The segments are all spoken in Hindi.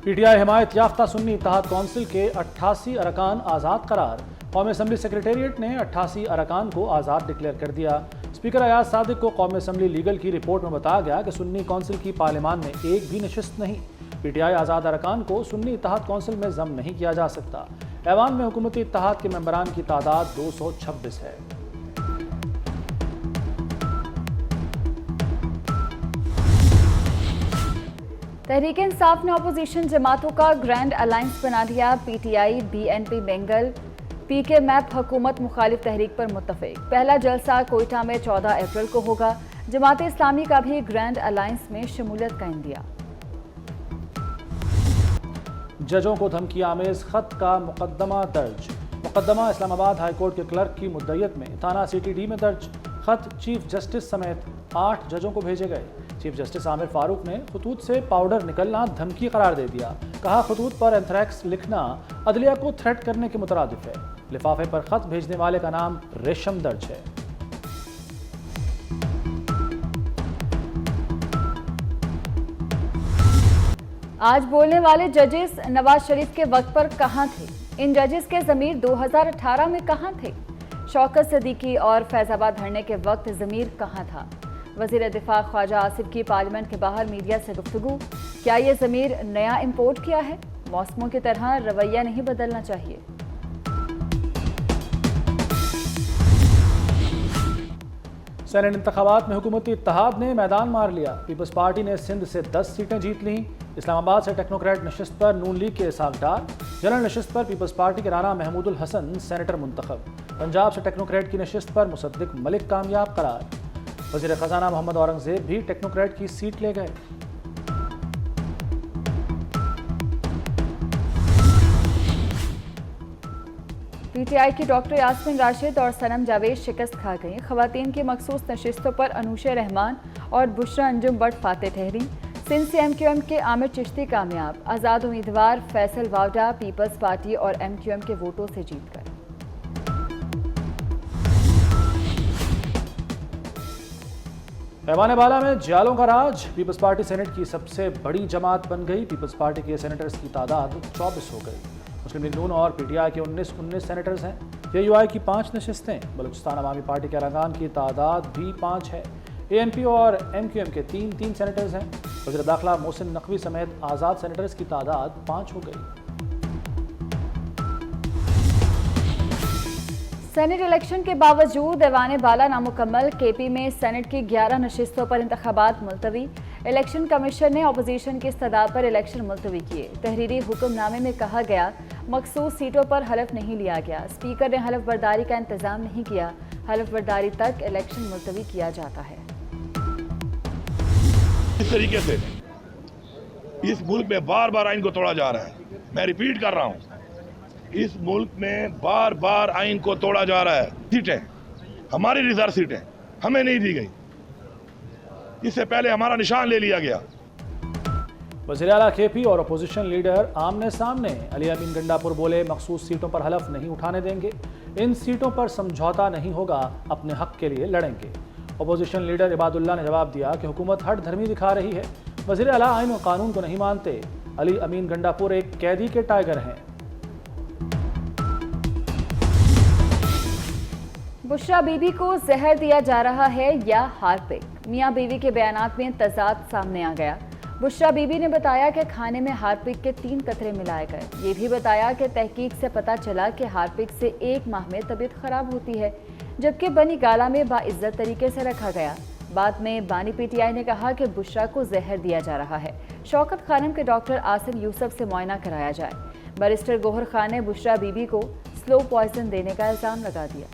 पीटीआई हिमायत याफ्ता सुन्नी इत्तेहाद कौंसिल के 88 अरकान आज़ाद करार। कौमी असम्बली सेक्रेटेरिएट ने 88 अरकान को आज़ाद डिक्लेयर कर दिया। स्पीकर अयाज सादिक को कौमी असम्बली लीगल की रिपोर्ट में बताया गया कि सुन्नी कौंसिल की पार्लियामान में एक भी नशिस्त नहीं। पीटीआई आज़ाद अरकान को सुन्नी इत्तेहाद कौंसिल में जम नहीं किया जा सकता। ऐवान में हुकूमती इत्तेहाद के मेंबरान की तादाद 226 है। तहरीक इंसाफ ने अपोजिशन जमातों का ग्रैंड अलायंस बना लिया। पीटीआई, बीएनपी बेंगल, पीके मैप हुकूमत मुखालिफ तहरीक पर मुत्तफिक। पहला जलसा कोयटा में 14 अप्रैल को होगा। जमात इस्लामी का भी ग्रैंड अलायंस में शमूलियत का इंदिया। जजों को धमकी आमेज खत का मुकदमा दर्ज। मुकदमा इस्लामाबाद हाईकोर्ट के क्लर्क की मुद्दयत में थाना सीटीडी में दर्ज। खत चीफ जस्टिस समेत 8 जजों को भेजे गए। चीफ जस्टिस आमिर फारूक ने खतूत से पाउडर निकलना धमकी करार दे दिया। कहा, खतूत पर एंथ्रैक्स लिखना अदलिया को थ्रेट करने के मुतरादिफ है। लिफाफे पर खत भेजने वाले का नाम रेशम दर्ज है। आज बोलने वाले जजेस नवाज शरीफ के वक्त पर कहां थे? इन जजेस के ज़मीर 2018 में कहां थे? शौकत सदीकी और फैजाबाद धरने के वक्त ज़मीर कहां था? वज़ीर दिफा ख्वाजा आसिफ की पार्लियामेंट के बाहर मीडिया से गुफ्तगू। क्या ये ज़मीर नया इंपोर्ट किया है? मौसमों की तरह रवैया नहीं बदलना चाहिए। सेनेट इंतखाबात में हुकूमती इत्तेहाद ने मैदान मार लिया। पीपल्स पार्टी ने सिंध से 10 सीटें जीत लीं। इस्लामाबाद से टेक्नोक्रेट नशिस्त पर नून लीग के इसाक डार। जनरल नशिस्त पर पीपल्स पार्टी के राना महमूदुल हसन सेनेटर मुंतखब। पंजाब से टेक्नोक्रेट की नशिस्त पर मुसद्दिक मलिक कामयाब करार। वज़ीर ख़जाना मोहम्मद औरंगज़ेब भी टेक्नोक्रेट की सीट ले गए। पीटीआई की डॉक्टर यास्मीन राशिद और सनम जावेद शिकस्त खा गई। ख़वातीन की मखसूस नशिस्तों पर अनूशे रहमान और बुशरा अंजुम बट फाते ठहरी। सिंध से एमक्यूएम के आमिर चिश्ती कामयाब। आज़ाद उम्मीदवार फैसल वावडा पीपल्स पार्टी और एमक्यूएम के वोटों से जीत गए। पैमाने बाला में जालों का राज। पीपल्स पार्टी सेनेट की सबसे बड़ी जमात बन गई। पीपल्स पार्टी के सेनेटर्स की तादाद 24 हो गई। मुस्लिम लीग नून और पीटीआई के 19 सेनेटर्स हैं। जेयूआई की 5 नशिस्तें। बलूचिस्तान अवामी पार्टी के अरकान की तादाद भी 5 है। एएनपी और एमक्यूएम के 3 सेनेटर्स हैं। वज़ीर दाखिला मोहसिन नकवी समेत आज़ाद सेनेटर्स की तादाद 5 हो गई। सेनेट इलेक्शन के बावजूद ऐवान बाला नामुकम्मल। केपी में सेनेट की 11 नशिस्तों पर इंतखाबात मुलतवी। इलेक्शन कमीशन ने अपोजिशन की इस्तदा पर इलेक्शन मुलतवी किए। तहरीरी हुक्मनामे में कहा गया, मखसूस सीटों पर हलफ नहीं लिया गया। स्पीकर ने हलफ बर्दारी का इंतजाम नहीं किया। हलफ बर्दारी तक इलेक्शन मुलतवी किया जाता है। इस तरीके से इस मुल्क में बार बार आइन को तोड़ा जा रहा है। मैं रिपीट कर रहा हूँ, इस मुल्क में बार बार आइन को तोड़ा जा रहा है। सीटें हमारी रिजर्व सीटें हमें नहीं दी गई। इससे पहले हमारा निशान ले लिया गया। वज़ीर आला केपी और अपोजिशन लीडर आमने सामने। अली अमीन गंडापुर बोले, मखसूस सीटों पर हलफ नहीं उठाने देंगे। इन सीटों पर समझौता नहीं होगा, अपने हक के लिए लड़ेंगे। अपोजिशन लीडर इबादुल्ला ने जवाब दिया कि हुकूमत हट धर्मी दिखा रही है। वज़ीर आला आइन और कानून को नहीं मानते। अली अमीन गंडापुर एक कैदी के टाइगर हैं। बुशरा बीबी को जहर दिया जा रहा है या हार्पिक? मियां बीवी के बयानात में तजाद सामने आ गया। बुशरा बीबी ने बताया कि खाने में हार्पिक के 3 कतरे मिलाए गए। ये भी बताया कि तहकीक से पता चला कि हार्पिक से 1 माह में तबीयत खराब होती है, जबकि बनी गाला में बाइज्जत तरीके से रखा गया। बाद में बानी पीटीआई ने कहा कि बुशरा को जहर दिया जा रहा है। शौकत खानम के डॉक्टर आसिम यूसुफ से मुआयना कराया जाए। बैरिस्टर गोहर खान ने बुशरा बीबी को स्लो पॉइजन देने का इल्जाम लगा दिया।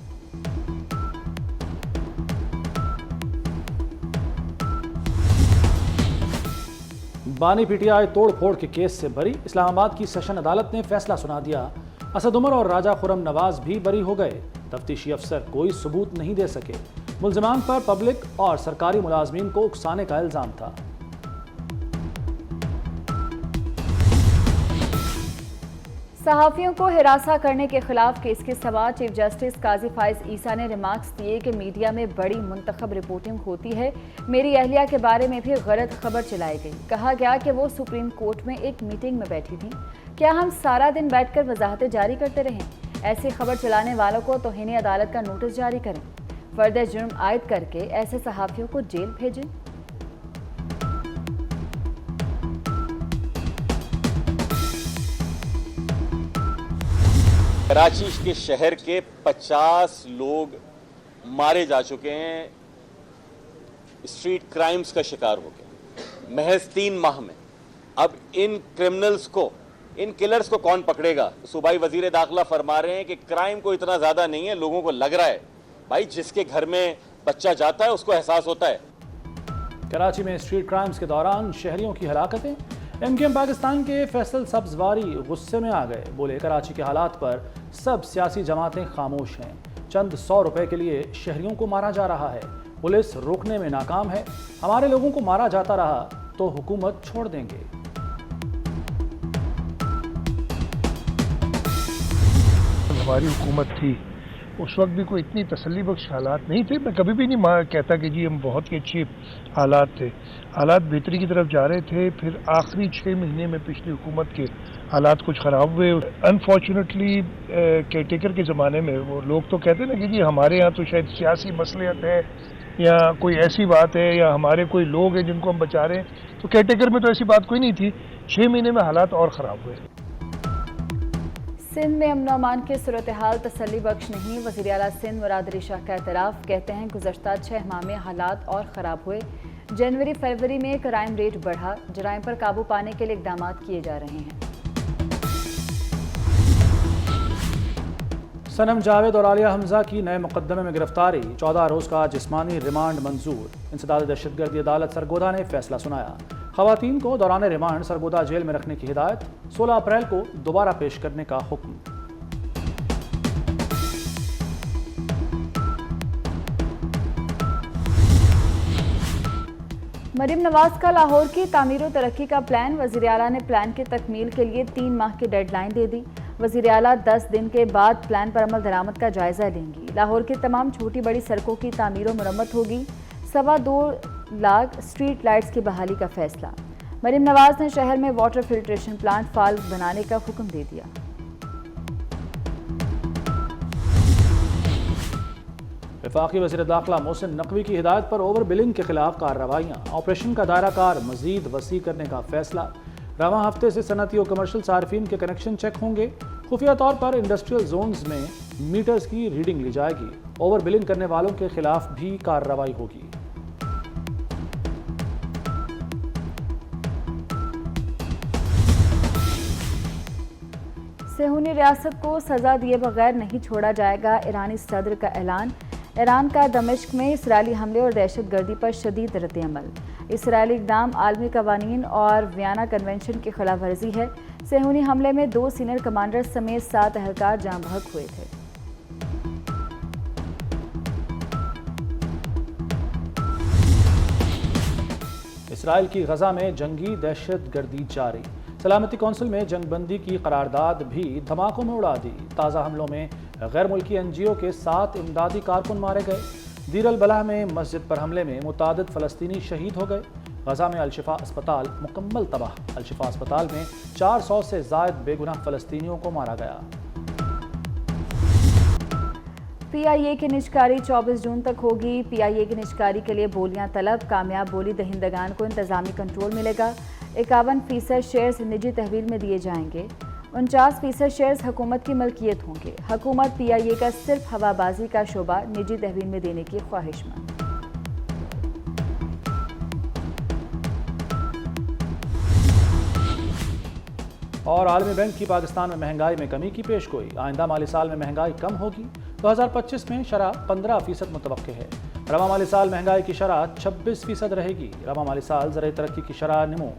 बानी पीटीआई तोड़ फोड़ के केस से बरी। इस्लामाबाद की सेशन अदालत ने फैसला सुना दिया। असद उमर और राजा खुरम नवाज भी बरी हो गए। तफ्तीशी अफसर कोई सबूत नहीं दे सके। मुल्जिमान पर पब्लिक और सरकारी मुलाजमीन को उकसाने का इल्जाम था। सहाफ़ियों को हिरासा करने के खिलाफ केस के समाअत चीफ जस्टिस काजी फाइज ईसा ने रिमार्क्स दिए कि मीडिया में बड़ी मुंतखब रिपोर्टिंग होती है। मेरी अहलिया के बारे में भी गलत खबर चलाई गई। कहा गया कि वो सुप्रीम कोर्ट में एक मीटिंग में बैठी थी। क्या हम सारा दिन बैठकर वजाहतें जारी करते रहें? ऐसी खबर चलाने वालों को तौहीन अदालत का नोटिस जारी करें। फर्द जुर्म आयद करके ऐसे सहाफ़ियों को जेल भेजें। कराची के शहर के 50 लोग मारे जा चुके हैं, स्ट्रीट क्राइम्स का शिकार हो गए महज 3 माह में। अब इन क्रिमिनल्स को, इन किलर्स को कौन पकड़ेगा? सूबाई वजीर दाखिला फरमा रहे हैं कि क्राइम को इतना ज़्यादा नहीं है, लोगों को लग रहा है। भाई, जिसके घर में बच्चा जाता है उसको एहसास होता है। कराची में स्ट्रीट क्राइम्स के दौरान शहरियों की हलाकतें। MKM पाकिस्तान के फैसल सब्जवारी गुस्से में आ गए। बोले, कराची के हालात पर सब सियासी जमातें खामोश हैं। चंद 100 रुपए के लिए शहरियों को मारा जा रहा है। पुलिस रोकने में नाकाम है। हमारे लोगों को मारा जाता रहा तो हुकूमत छोड़ देंगे। हमारी हुकूमत थी उस वक्त भी कोई इतनी तसल्ली बख्श हालात नहीं थे। मैं कभी भी नहीं कहता कि जी हम बहुत ही अच्छे हालात थे। हालात बेहतरी की तरफ जा रहे थे। फिर आखिरी 6 महीने में पिछली हुकूमत के हालात कुछ ख़राब हुए। अनफॉर्चुनेटली केयरटेकर के ज़माने में वो लोग तो कहते ना कि जी हमारे यहाँ तो शायद सियासी मसलियत है या कोई ऐसी बात है या हमारे कोई लोग हैं जिनको हम बचा रहे हैं। तो केयरटेकर में तो ऐसी बात कोई नहीं थी। 6 महीने में हालात और ख़राब हुए। सिंध में अमन अमान की सूरत हाल तसल्ली बख्श नहीं। वज़ीर आला सिंध मुराद अली शाह का एतराफ़। कहते हैं गुज़श्ता 6 माह में हालात और ख़राब हुए। जनवरी फरवरी में क्राइम रेट बढ़ा। जराइम पर काबू पाने के लिए इक़दाम किए जा रहे हैं। सनम जावेद और आलिया हमजा की नए मुकदमे में गिरफ्तारी। 14 रोज़ का जिस्मानी रिमांड मंजूर। इंसदाद दहशतगर्दी अदालत सरगोदा ने फैसला सुनाया। ख़वातीन को दौरान रिमांड सरगोदा जेल में रखने की हिदायत। 16 अप्रैल को दोबारा पेश करने का हुक्म। मरीम नवाज का लाहौर की तामीर और तरक्की का प्लान। वज़ीर आला ने प्लान की तकमील के लिए 3 माह की डेडलाइन दे दी। वज़ीर आला 10 दिन के बाद प्लान पर अमल दरामद का जायजा लेंगी। लाहौर की तमाम छोटी बड़ी सड़कों की तामीर और मुरम्मत होगी। 2.25 लाख स्ट्रीट लाइट्स की बहाली का फैसला। मरीम नवाज ने शहर में वाटर फिल्ट्रेशन प्लांट फाल बनाने का हुक्म दे दिया। वफाकी वज़ीर दाखिला मोहसिन नकवी की हिदायत पर ओवर बिलिंग के खिलाफ कार्रवाइयाँ। ऑपरेशन का दायरा कार मजीद वसी करने का फैसला। रवां हफ्ते से सनती और कमर्शियल सार्फिन के कनेक्शन चेक होंगे। खुफिया तौर पर इंडस्ट्रियल जोन्स में मीटर्स की रीडिंग ली जाएगी। ओवर बिलिंग करने वालों के खिलाफ भी कार्रवाई होगी। सेहूनी रियासत को सजा दिए बगैर नहीं छोड़ा जाएगा। ईरानी सदर का ऐलान। ईरान का दमिश्क में इसराइली हमले और दहशतगर्दी पर शदीद रद्द-ए-अमल। इसराइली इक़दाम आलमी कवानीन और वियना कन्वेंशन की खिलाफ वर्जी है। सेहूनी हमले में 2 सीनियर कमांडर समेत 7 अहलकार जाँ बहक हुए थे। इसराइल की गजा में जंगी दहशतगर्दी जारी। सलामती कौंसिल में जंगबंदी की करारदाद भी धमाकों में उड़ा दी। ताज़ा हमलों में गैर मुल्की NGO के 7 इमदादी कारकुन मारे गए। दीर अल बलाह में मस्जिद पर हमले में मुतादिद फ़लस्तीनी शहीद हो गए। गजा में अल-शिफा अस्पताल मुकम्मल तबाह। अल-शिफा अस्पताल में 400 से ज़ायद बेगुनाह फ़लस्तीनियों को मारा गया। PIA की निजकारी 24 जून तक होगी। PIA की निजकारी के लिए बोलियां तलब। कामयाब बोली दहिंदगान को इंतजामी कंट्रोल मिलेगा। 51% शेयर्स निजी तहवील में दिए जाएंगे। 49% शेयर्स हुकूमत की मलकियत होंगे। हुकूमत PIA का सिर्फ हवाबाजी का शोबा निजी तहवील में देने की ख्वाहिशमंद। और आलमी बैंक की पाकिस्तान में महंगाई में कमी की पेशगोई। आइंदा माली साल में महंगाई कम होगी। 2025 में शरह 15% मुतवक्के है। रवा माली साल महंगाई की शरह 26% रहेगी। रवा माली साल ज़राई तरक्की की शरह नमो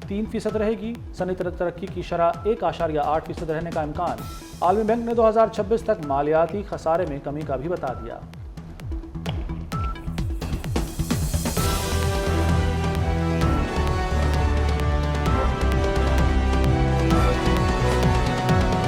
3% रहेगी। सनई तरक्की की शरह 1.8% रहने का इम्कान। आलमी बैंक ने 2026 तक मालियाती खसारे में कमी का भी बता दिया।